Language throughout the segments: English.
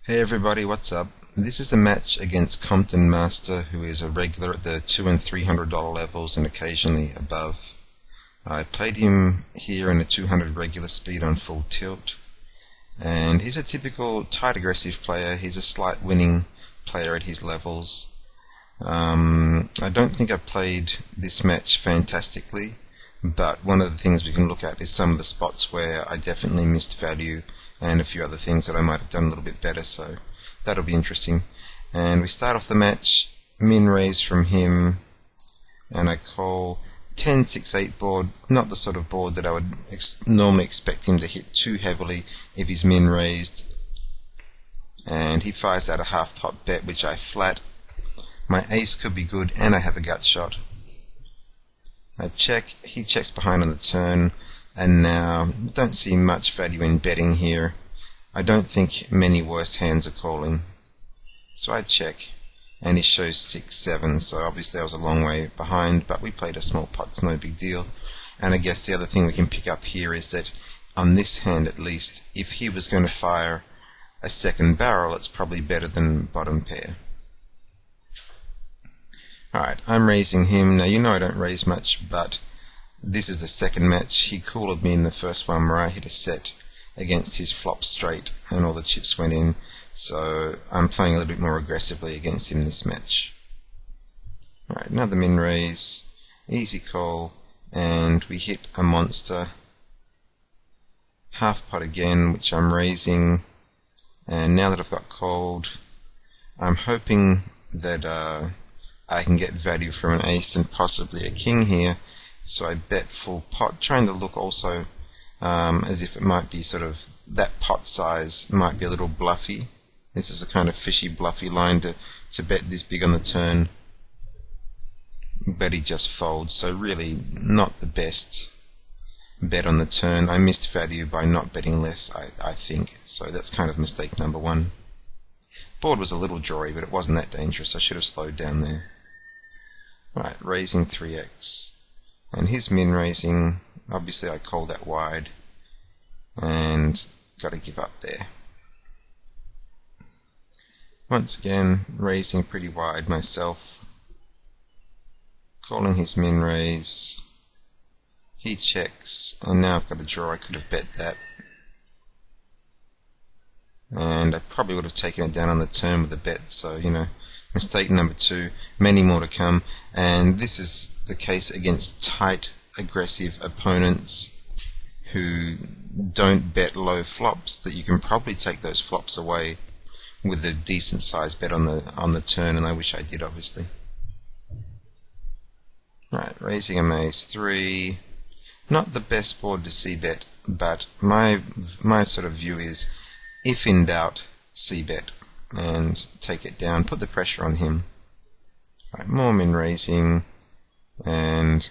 Hey everybody, what's up? This is a match against ComptonMasta, who is a regular at the $200 and $300 levels and occasionally above. I played him here in a 200 regular speed on full tilt, and he's a typical tight aggressive player. He's a slight winning player at his levels. I don't think I played this match fantastically, but one of the things we can look at is some of the spots where I definitely missed value and a few other things that I might have done a little bit better, so that'll be interesting. And we start off the match, min raise from him, and I call 10-6-8 board, not the sort of board that I would normally expect him to hit too heavily if he's min raised. And he fires out a half pot bet, which I flat. My ace could be good, and I have a gut shot. I check, he checks behind on the turn, and now don't see much value in betting here. I don't think many worse hands are calling. So I check, and he shows 6-7, so obviously I was a long way behind, but we played a small pot, it's no big deal. And I guess the other thing we can pick up here is that on this hand at least, if he was going to fire a second barrel, it's probably better than bottom pair. Alright, I'm raising him. Now you know I don't raise much, but this is the second match. He cooled me in the first one where I hit a set against his flop straight and all the chips went in, so I'm playing a little bit more aggressively against him this match. Alright, another min raise, easy call, and we hit a monster. Half pot again, which I'm raising, and now that I've got called, I'm hoping that I can get value from an ace and possibly a king here, so I bet full pot, trying to look also as if it might be sort of, that pot size might be a little bluffy. This is a kind of fishy bluffy line to bet this big on the turn, but he just folds, so really not the best bet on the turn. I missed value by not betting less, I think, so that's kind of mistake number one. Board was a little drawy, but it wasn't that dangerous. I should have slowed down there. Right, raising 3x, and his min raising, obviously I called that wide, and got to give up there. Once again, raising pretty wide myself, calling his min raise, he checks, and now I've got a draw. I could have bet that, and I probably would have taken it down on the turn with a bet, so you know, mistake number two, many more to come, and this is the case against tight, aggressive opponents who don't bet low flops, that you can probably take those flops away with a decent sized bet on the turn, and I wish I did, obviously. Right, raising a ace 3, not the best board to c-bet, but my sort of view is, if in doubt, c-bet and take it down, put the pressure on him. Right, more min raising, and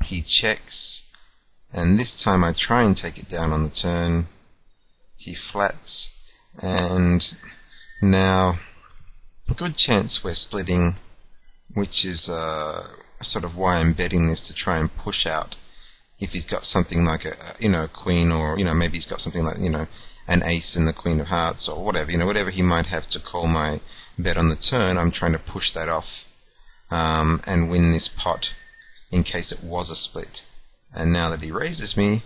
he checks, and this time I try and take it down on the turn. He flats, and now a good chance we're splitting, which is sort of why I'm betting this, to try and push out if he's got something like a queen, or maybe he's got something like an ace and the queen of hearts, or whatever, whatever he might have to call my bet on the turn. I'm trying to push that off and win this pot in case it was a split. And now that he raises me,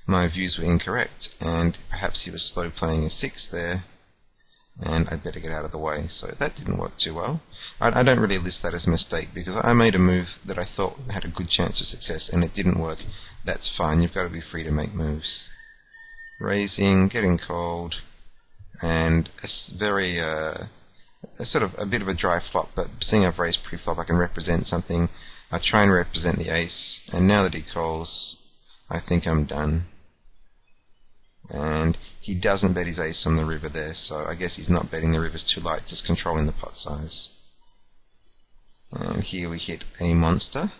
my views were incorrect, and perhaps he was slow playing a 6 there, and I'd better get out of the way. So that didn't work too well. I don't really list that as a mistake, because I made a move that I thought had a good chance of success and it didn't work. That's fine, you've got to be free to make moves. Raising, getting called, and a very sort of a bit of a dry flop, but seeing I've raised pre-flop, I can represent something. I try and represent the ace, and now that he calls, I think I'm done. And he doesn't bet his ace on the river there, so I guess he's not betting the rivers too light, just controlling the pot size. And here we hit a monster.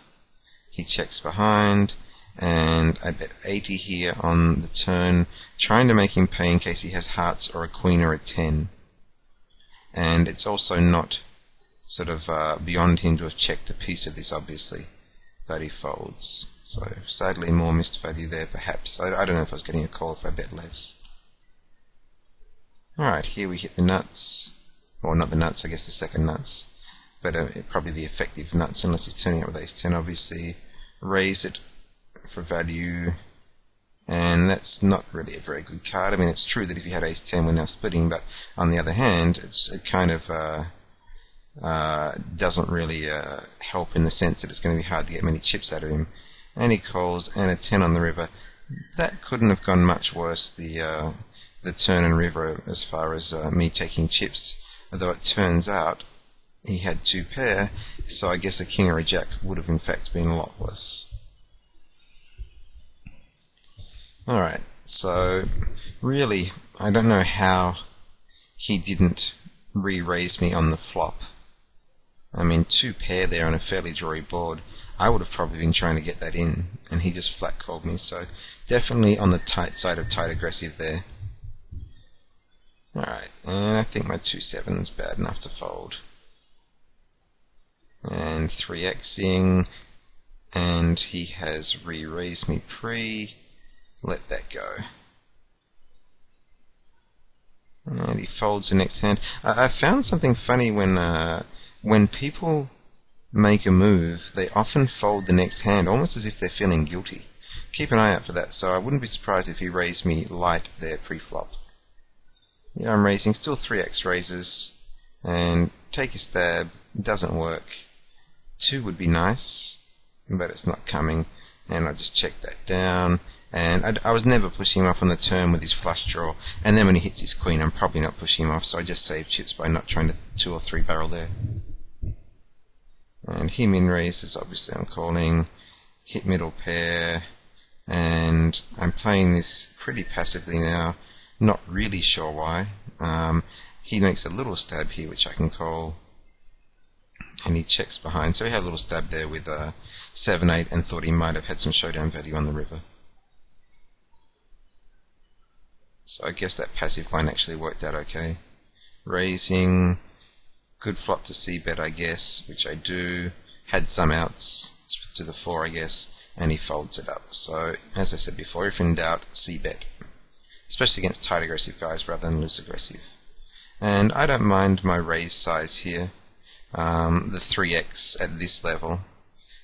He checks behind, and I bet 80 here on the turn, trying to make him pay in case he has hearts or a queen or a 10. And it's also not sort of beyond him to have checked a piece of this, obviously, but he folds. So sadly more missed value there perhaps. I don't know if I was getting a call if I bet less. Alright, here we hit the nuts. Well, not the nuts, I guess the second nuts. But probably the effective nuts, unless he's turning up with ace-10, obviously. Raise it for value. And that's not really a very good card. I mean, it's true that if you had ace-10, we're now splitting, but on the other hand, it kind of doesn't really help in the sense that it's going to be hard to get many chips out of him. And he calls, and a 10 on the river. That couldn't have gone much worse, the turn and river, as far as me taking chips, although it turns out he had 2 pair, so I guess a king or a jack would have in fact been a lot worse. Alright, so really, I don't know how he didn't re-raise me on the flop. I mean, 2 pair there on a fairly drawy board. I would have probably been trying to get that in, and he just flat called me, so definitely on the tight side of tight aggressive there. Alright, and I think my 2-7's bad enough to fold. And 3xing, and he has re-raised me pre. Let that go. And he folds the next hand. I found something funny when people make a move, they often fold the next hand, almost as if they're feeling guilty. Keep an eye out for that, so I wouldn't be surprised if he raised me light there pre-flop. Yeah, I'm raising, still 3x raises, and take a stab, doesn't work. 2 would be nice, but it's not coming, and I just check that down. And I was never pushing him off on the turn with his flush draw, and then when he hits his queen, I'm probably not pushing him off, so I just save chips by not trying to 2 or 3 barrel there. And he min raises, obviously I'm calling, hit middle pair, and I'm playing this pretty passively now, not really sure why. He makes a little stab here, which I can call, and he checks behind, so he had a little stab there with 7-8 and thought he might have had some showdown value on the river. So I guess that passive line actually worked out okay. Raising, good flop to c-bet I guess, which I do, had some outs, to the 4 I guess, and he folds it up. So as I said before, if in doubt, c-bet. Especially against tight aggressive guys rather than loose aggressive. And I don't mind my raise size here, the 3x at this level.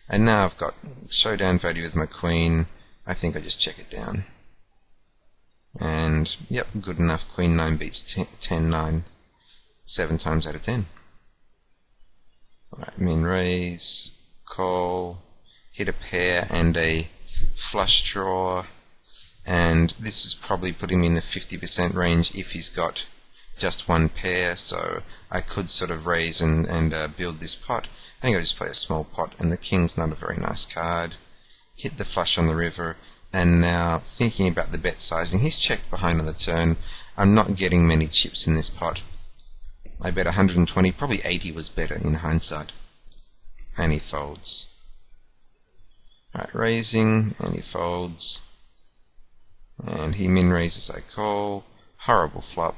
And now I've got showdown value with my queen, I think I just check it down. And yep, good enough. Queen 9 beats 10-9 7 times out of 10. Alright, min raise, call, hit a pair and a flush draw, and this is probably putting me in the 50% range if he's got just 1 pair, so I could sort of raise and build this pot. I think I'll just play a small pot, and the king's not a very nice card. Hit the flush on the river, and now thinking about the bet sizing, he's checked behind on the turn. I'm not getting many chips in this pot. I bet 120, probably 80 was better in hindsight. And he folds. Alright, raising, and he folds. And he min raises, I call. Horrible flop.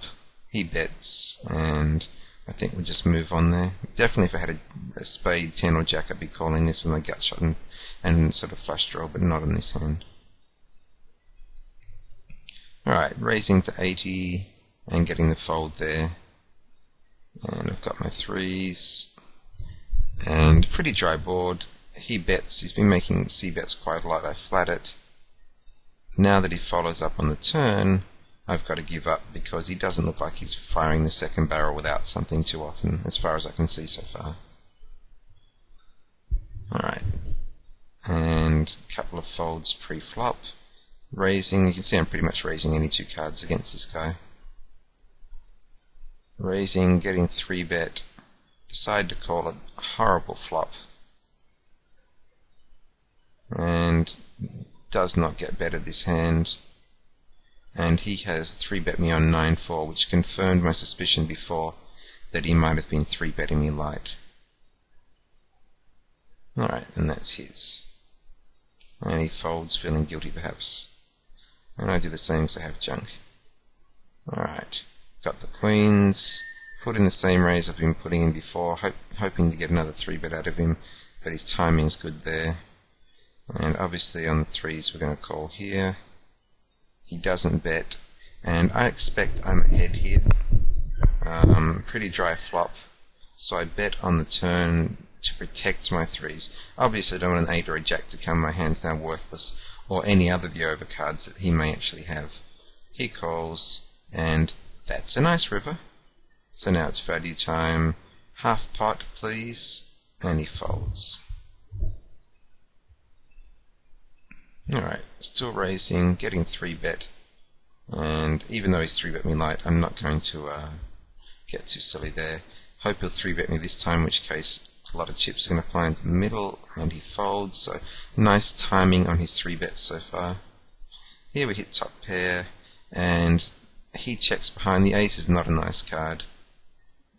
He bets, and I think we'll just move on there. Definitely if I had a spade, 10 or jack, I'd be calling this with my gut shot and sort of flush draw, but not on this hand. Alright, raising to 80 and getting the fold there. And I've got my 3s. And pretty dry board. He bets, he's been making c-bets quite a lot. I flat it. Now that he follows up on the turn, I've got to give up because he doesn't look like he's firing the second barrel without something too often, as far as I can see so far. Alright. And a couple of folds pre-flop. Raising, you can see I'm pretty much raising any 2 cards against this guy. Raising, getting 3-bet, decide to call it horrible flop, and does not get better this hand, and he has 3-bet me on 9-4, which confirmed my suspicion before that he might have been 3-betting me light. Alright, and that's his. And he folds, feeling guilty perhaps. And I do the same because I have junk. Alright, got the queens, put in the same raise I've been putting in before, hoping to get another 3-bet out of him, but his timing's good there. And obviously on the 3s we're going to call here. He doesn't bet, and I expect I'm ahead here. pretty dry flop, so I bet on the turn to protect my threes. Obviously I don't want an 8 or a jack to come, my hand's now worthless, or any other of the overcards that he may actually have. He calls, and that's a nice river. So now it's value time. Half pot, please. And he folds. Alright, still raising, getting 3-bet. And even though he's 3-bet me light, I'm not going to get too silly there. Hope he'll 3-bet me this time, in which case a lot of chips are going to fly into the middle, and he folds. So nice timing on his 3-bet so far. Here we hit top pair, and he checks behind. The ace is not a nice card.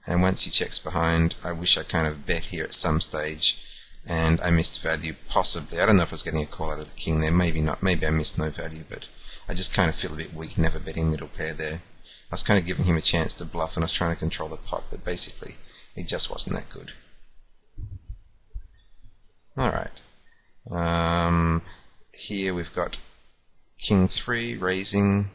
And once he checks behind, I wish I kind of bet here at some stage, and I missed value, possibly. I don't know if I was getting a call out of the king there, maybe not, maybe I missed no value, but I just kind of feel a bit weak never betting middle pair there. I was kind of giving him a chance to bluff, and I was trying to control the pot, but basically it just wasn't that good. Alright, here we've got king 3 raising,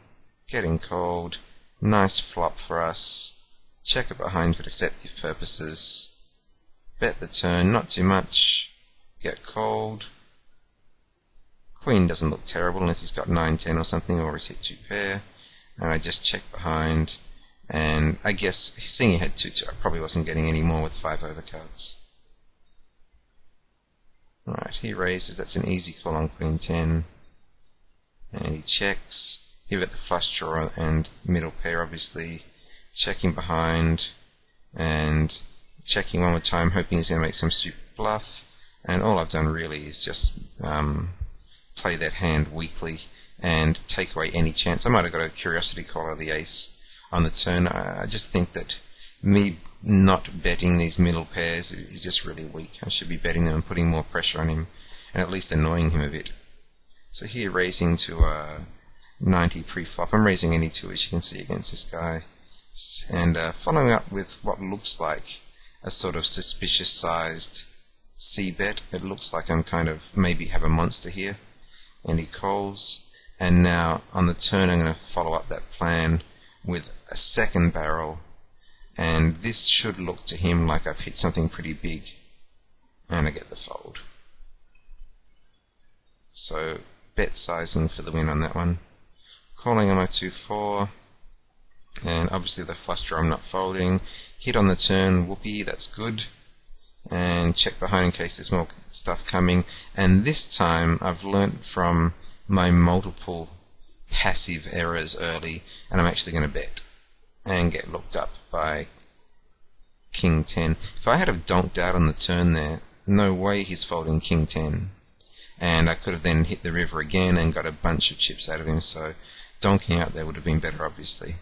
getting called, nice flop for us. Check it behind for deceptive purposes. Bet the turn, not too much. Get called. Queen doesn't look terrible unless he's got 9-10 or something, or he's hit 2 pair. And I just check behind. And I guess, seeing he had 2-2, I probably wasn't getting any more with 5 overcards. Alright, he raises, that's an easy call on Queen 10. And he checks. Here we've got the flush draw and middle pair, obviously. Checking behind, and checking one more time, hoping he's going to make some stupid bluff, and all I've done really is just play that hand weakly and take away any chance. I might have got a curiosity call out of the ace on the turn. I just think that me not betting these middle pairs is just really weak. I should be betting them and putting more pressure on him, and at least annoying him a bit. So here raising to 90 pre-flop. I'm raising any 2, as you can see, against this guy. And following up with what looks like a sort of suspicious sized c-bet. It looks like I'm kind of maybe have a monster here, and he calls, and now on the turn I'm going to follow up that plan with a second barrel, and this should look to him like I've hit something pretty big, and I get the fold. So bet sizing for the win on that one. Calling on my 2-4. And obviously the flush draw I'm not folding. Hit on the turn, whoopee, that's good. And check behind in case there's more stuff coming. And this time I've learnt from my multiple passive errors early, and I'm actually going to bet and get looked up by King 10. If I had have donked out on the turn there, no way he's folding King 10. And I could have then hit the river again and got a bunch of chips out of him, so donking out there would have been better, obviously.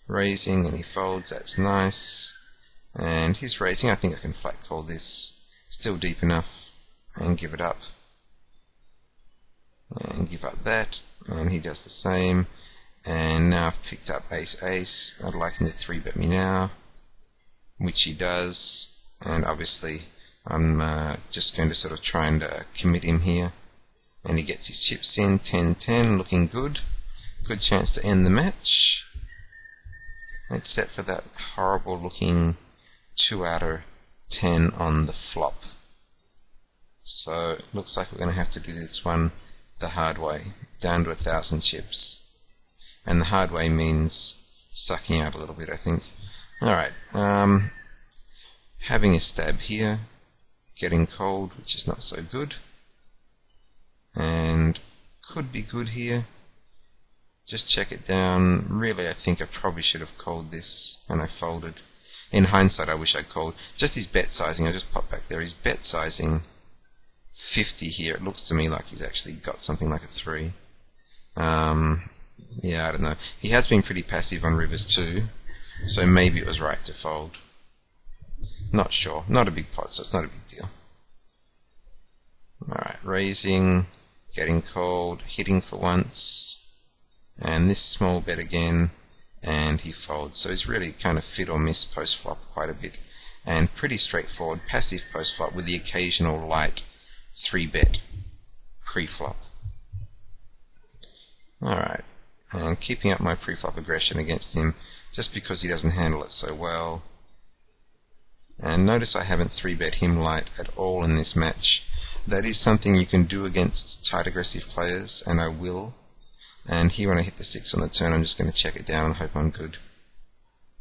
Raising, and he folds, that's nice. And he's raising, I think I can flat call this. Still deep enough, and give it up. And give up that, and he does the same. And now I've picked up ace-ace. I'd like him to 3-bet me now, which he does. And obviously I'm just going to sort of try and commit him here. And he gets his chips in, 10-10, looking good. Good chance to end the match. Except for that horrible looking 2-outer 10 on the flop. So it looks like we're going to have to do this one the hard way, down to 1,000 chips. And the hard way means sucking out a little bit, I think. Alright, having a stab here, getting cold, which is not so good. And could be good here. Just check it down. Really, I think I probably should have called this, and I folded. In hindsight, I wish I'd called. Just his bet sizing, I'll just pop back there. His bet sizing 50 here. It looks to me like he's actually got something like a 3. Yeah, I don't know. He has been pretty passive on rivers too, so maybe it was right to fold. Not sure. Not a big pot, so it's not a big deal. Alright, raising, getting called, hitting for once, and this small bet again, and he folds. So he's really kind of fit or miss post-flop quite a bit, and pretty straightforward, passive post-flop with the occasional light 3-bet pre-flop. Alright, and keeping up my pre-flop aggression against him, just because he doesn't handle it so well. And notice I haven't 3-bet him light at all in this match. That is something you can do against tight aggressive players, and I will. And here when I hit the 6 on the turn, I'm just going to check it down and hope I'm good.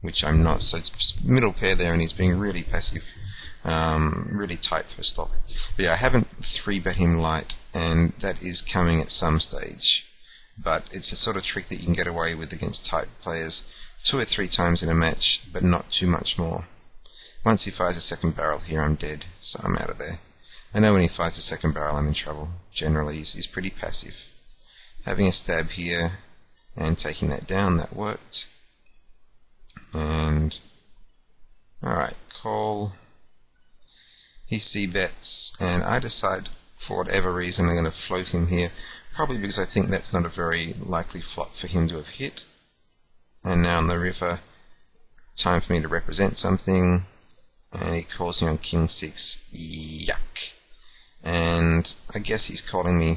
Which I'm not. So middle pair there, and he's being really passive. Really tight post flop. But yeah, I haven't 3-bet him light, and that is coming at some stage. But it's a sort of trick that you can get away with against tight players 2 or 3 times in a match, but not too much more. Once he fires a second barrel here, I'm dead, so I'm out of there. I know when he fires a second barrel, I'm in trouble. Generally, he's pretty passive. Having a stab here and taking that down, that worked. And alright, call. He c-bets, and I decide for whatever reason I'm going to float him here, probably because I think that's not a very likely flop for him to have hit. And now on the river, time for me to represent something, and he calls me on king 6. Yuck. And I guess he's calling me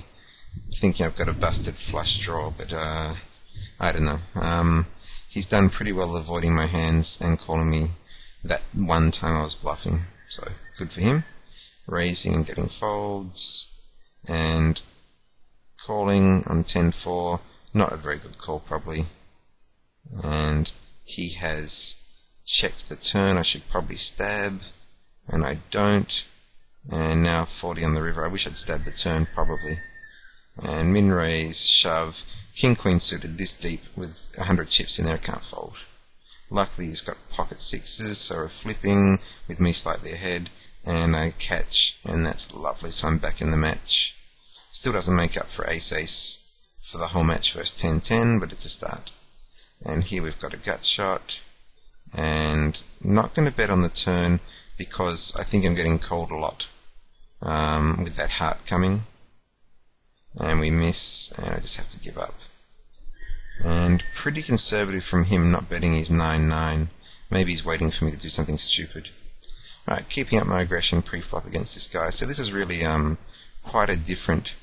thinking I've got a busted flush draw, but I don't know. He's done pretty well avoiding my hands and calling me that one time I was bluffing, so good for him. Raising and getting folds, and calling on 10-4, not a very good call probably. And he has checked the turn. I should probably stab, and I don't. And now 40 on the river. I wish I'd stabbed the turn probably. And min raise, shove, king queen suited this deep with 100 chips in there, can't fold. Luckily he's got pocket 6s, so we're flipping with me slightly ahead, and I catch, and that's lovely, so I'm back in the match. Still doesn't make up for ace-ace for the whole match versus 10-10, but it's a start. And here we've got a gut shot, and not going to bet on the turn because I think I'm getting called a lot with that heart coming. And we miss, and I just have to give up. And pretty conservative from him not betting his 9-9. Maybe he's waiting for me to do something stupid. Alright, keeping up my aggression pre-flop against this guy. So this is really quite a different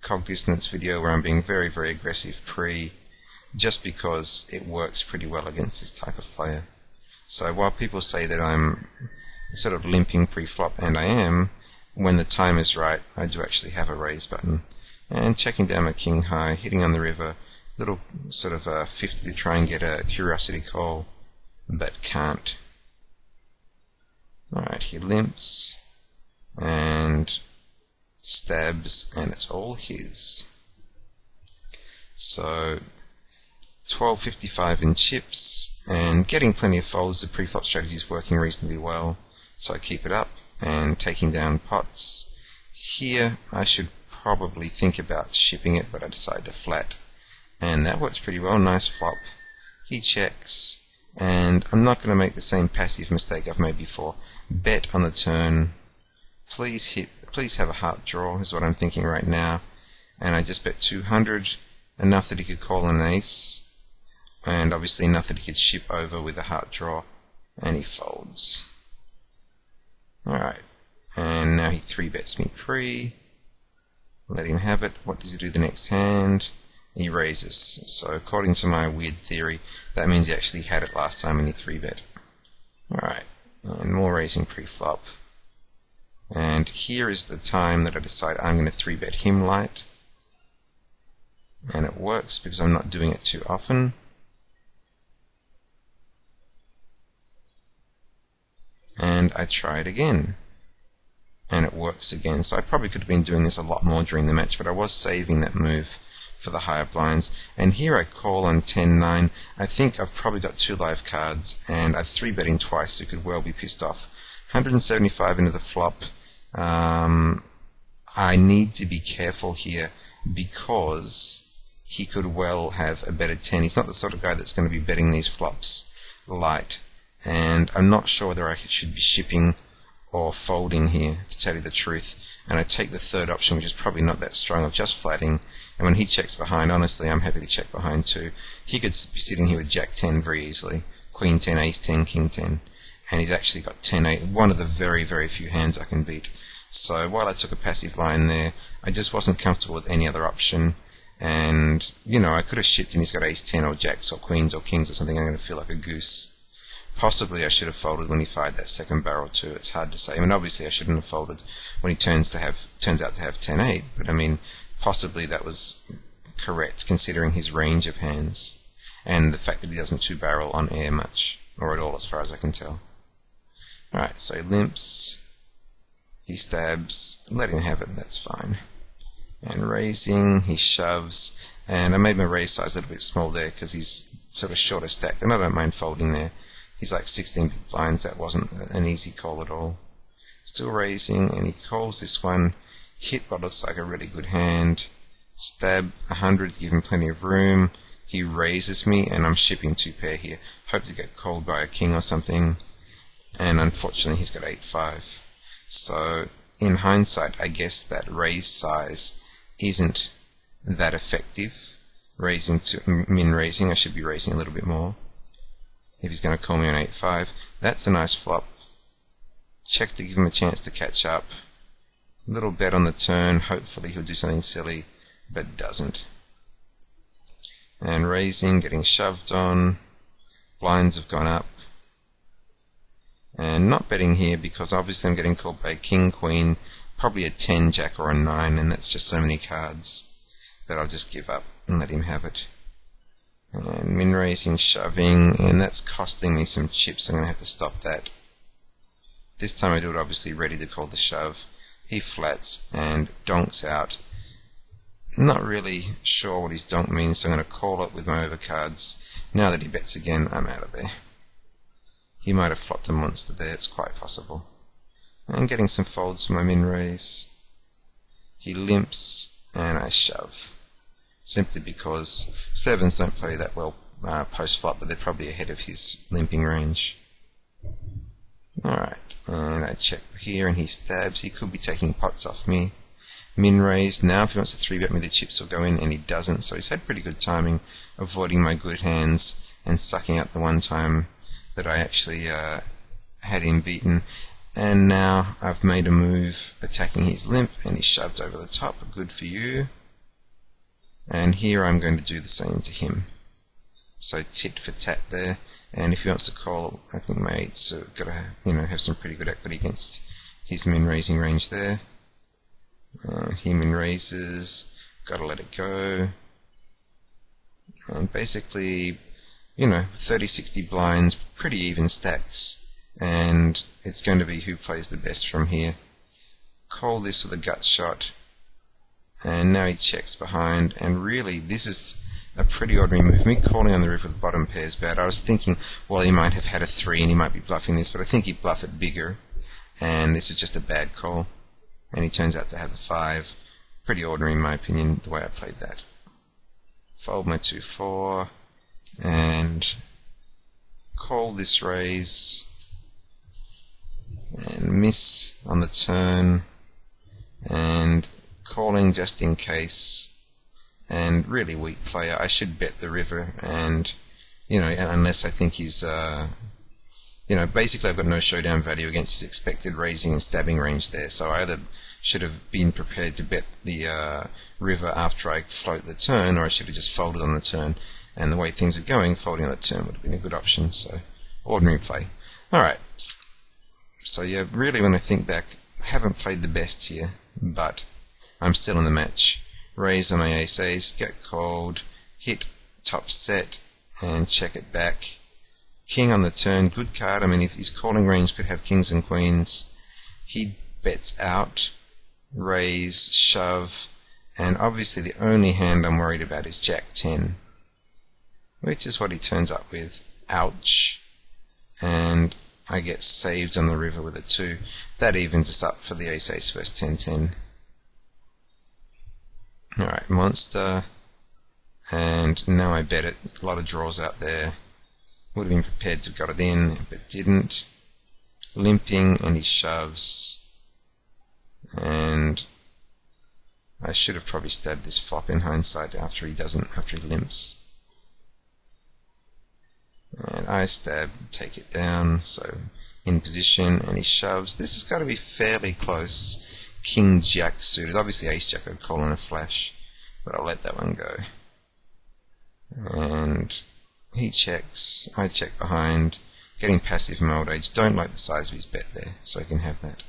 cog dissonance video where I'm being very, very aggressive pre, just because it works pretty well against this type of player. So while people say that I'm sort of limping pre-flop, and I am, when the time is right, I do actually have a raise button. And checking down my king high, hitting on the river, little sort of 50 to try and get a curiosity call, but can't. Alright, he limps, and stabs, and it's all his. So 12.55 in chips, and getting plenty of folds. The pre-flop strategy is working reasonably well, so I keep it up, and taking down pots. Here I should probably think about shipping it, but I decide to flat, and that works pretty well. Nice flop. He checks, and I'm not going to make the same passive mistake I've made before. Bet on the turn. Please hit. Please have a heart draw is what I'm thinking right now, and I just bet 200, enough that he could call an ace, and obviously enough that he could ship over with a heart draw, and he folds. Alright, and now he 3-bets me pre. Let him have it. What does he do the next hand? He raises. So according to my weird theory, that means he actually had it last time and he 3-bet. Alright, and more raising pre-flop. And here is the time that I decide I'm going to 3-bet him light. And it works because I'm not doing it too often. And I try it again. And it works again. So I probably could have been doing this a lot more during the match, but I was saving that move for the higher blinds. And here I call on 10-9. I think I've probably got 2 live cards, and I'm 3-betting twice, so could well be pissed off. 175 into the flop. I need to be careful here because he could well have a better 10. He's not the sort of guy that's going to be betting these flops light. And I'm not sure whether I should be shipping or folding here, to tell you the truth. And I take the third option, which is probably not that strong, of just flatting. And when he checks behind, honestly, I'm happy to check behind too. He could be sitting here with Jack 10 very easily, Queen 10, Ace 10, King 10, and he's actually got 10-8, one of the very, very few hands I can beat. So while I took a passive line there, I just wasn't comfortable with any other option. And, you know, I could have shipped and he's got Ace 10 or Jacks or Queens or Kings or something. I'm going to feel like a goose. Possibly I should have folded when he fired that second barrel too. It's hard to say. I mean, obviously I shouldn't have folded when he turns out to have 10-8, but I mean, possibly that was correct considering his range of hands and the fact that he doesn't two barrel on air much, or at all as far as I can tell. Alright, so he limps, he stabs, let him have it, that's fine. And raising, he shoves, and I made my raise size a little bit small there because he's sort of shorter stacked, and I don't mind folding there. He's like 16 big blinds, that wasn't an easy call at all. Still raising, and he calls this one, hit what looks like a really good hand, stab 100 to give him plenty of room. He raises me, and I'm shipping 2 pair here. Hope to get called by a king or something, and unfortunately he's got 8-5. So in hindsight, I guess that raise size isn't that effective. Raising to min raising, I should be raising a little bit more. If he's going to call me on 8-5, that's a nice flop. Check to give him a chance to catch up. Little bet on the turn, hopefully he'll do something silly, but doesn't. And raising, getting shoved on, blinds have gone up. And not betting here because obviously I'm getting called by a king, queen, probably a 10, jack or a 9, and that's just so many cards that I'll just give up and let him have it. And min raising, shoving, and that's costing me some chips, I'm going to have to stop that. This time I do it obviously ready to call the shove. He flats and donks out. Not really sure what his donk means, so I'm going to call it with my overcards. Now that he bets again, I'm out of there. He might have flopped a monster there, it's quite possible. I'm getting some folds for my min raise. He limps, and I shove. Simply because 7s don't play that well post flop, but they're probably ahead of his limping range. Alright, and I check here, and he stabs. He could be taking pots off me. Min raise. Now if he wants to 3-bet me, the chips will go in, and he doesn't, so he's had pretty good timing, avoiding my good hands and sucking out the one time that I actually had him beaten. And now I've made a move attacking his limp, and he's shoved over the top. Good for you. And here I'm going to do the same to him. So tit for tat there. And if he wants to call, I think my 8s have got to have some pretty good equity against his min raising range there. He min raises, got to let it go. And basically, 30-60 blinds, pretty even stacks, and it's going to be who plays the best from here. Call this with a gut shot, and now he checks behind, and really this is a pretty ordinary move. Me calling on the river with bottom pairs bad. I was thinking, well, he might have had a 3 and he might be bluffing this, but I think he'd bluff it bigger, and this is just a bad call, and he turns out to have the 5. Pretty ordinary in my opinion, the way I played that. Fold my 2-4, and call this raise, and miss on the turn, and calling just in case, and really weak player. I should bet the river, and unless I think he's basically I've got no showdown value against his expected raising and stabbing range there, so I either should have been prepared to bet the river after I float the turn, or I should have just folded on the turn, and the way things are going, folding on the turn would have been a good option. So ordinary play. Alright, so yeah, really when I think back, I haven't played the best here, but I'm still in the match. Raise on my ace-ace, get called, hit top set, and check it back. King on the turn, good card. I mean, if his calling range could have kings and queens, he bets out, raise, shove, and obviously the only hand I'm worried about is Jack 10, which is what he turns up with. Ouch. And I get saved on the river with a 2. That evens us up for the ace-ace versus 10-10. Alright, monster, and now I bet it. There's a lot of draws out there. Would have been prepared to have got it in, but didn't. Limping, and he shoves. And I should have probably stabbed this flop in hindsight after he limps. And I stab, take it down, so in position, and he shoves. This has got to be fairly close. King Jack suited. Obviously Ace Jack I'd call on a flash, but I'll let that one go. And he checks, I check behind, getting passive from old age. Don't like the size of his bet there, so he can have that.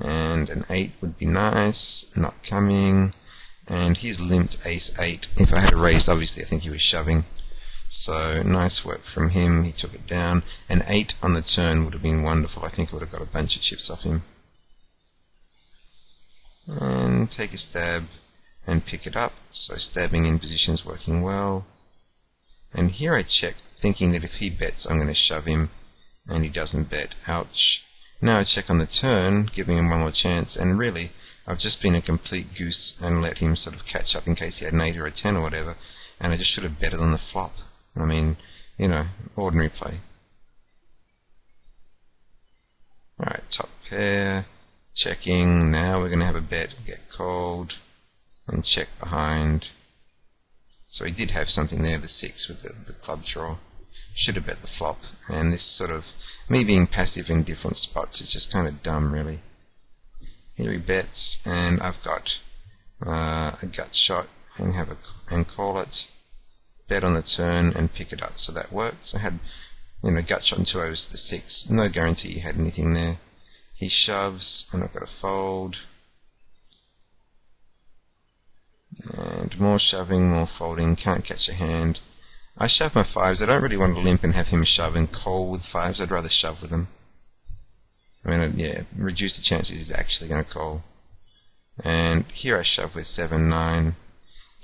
And an 8 would be nice, not coming. And he's limped ace-8. If I had a raised, obviously I think he was shoving. So nice work from him, he took it down. An 8 on the turn would have been wonderful. I think I would have got a bunch of chips off him. And take a stab and pick it up. So stabbing in position is working well. And here I check, thinking that if he bets I'm going to shove him, and he doesn't bet. Ouch. Now I check on the turn, giving him one more chance, and really I've just been a complete goose and let him sort of catch up in case he had an 8 or a 10 or whatever, and I just should have betted on the flop. I mean, you know, ordinary play. Alright, top pair, checking. Now we're going to have a bet, get called, and check behind. So he did have something there, the 6 with the club draw. Should have bet the flop, and this sort of, me being passive in different spots is just kind of dumb, really. Here he bets, and I've got a gut shot and call it, bet on the turn and pick it up, so that works. I had, gut shot into I was the 6, no guarantee he had anything there. He shoves, and I've got to fold. And more shoving, more folding, can't catch a hand. I shove my 5s. I don't really want to limp and have him shove and call with 5s. I'd rather shove with them. I mean, yeah, reduce the chances he's actually going to call. And here I shove with 7, 9.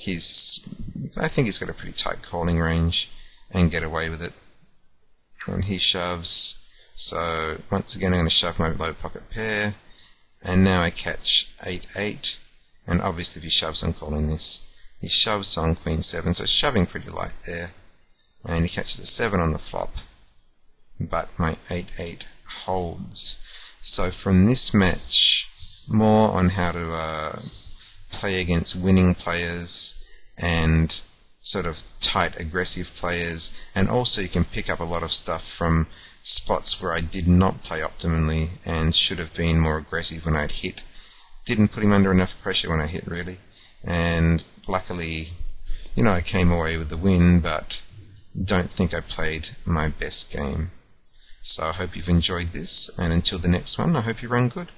I think he's got a pretty tight calling range and get away with it. And he shoves. So once again I'm going to shove my low pocket pair. And now I catch 8, 8. And obviously if he shoves, I'm calling this. He shoves, so on Queen 7, so shoving pretty light there. And he catches the 7 on the flop. But my 8, 8 holds. So from this match, more on how to play against winning players and sort of tight, aggressive players. And also you can pick up a lot of stuff from spots where I did not play optimally and should have been more aggressive when I'd hit. Didn't put him under enough pressure when I hit, really. And luckily, I came away with the win, but don't think I played my best game. So I hope you've enjoyed this, and until the next one, I hope you run good.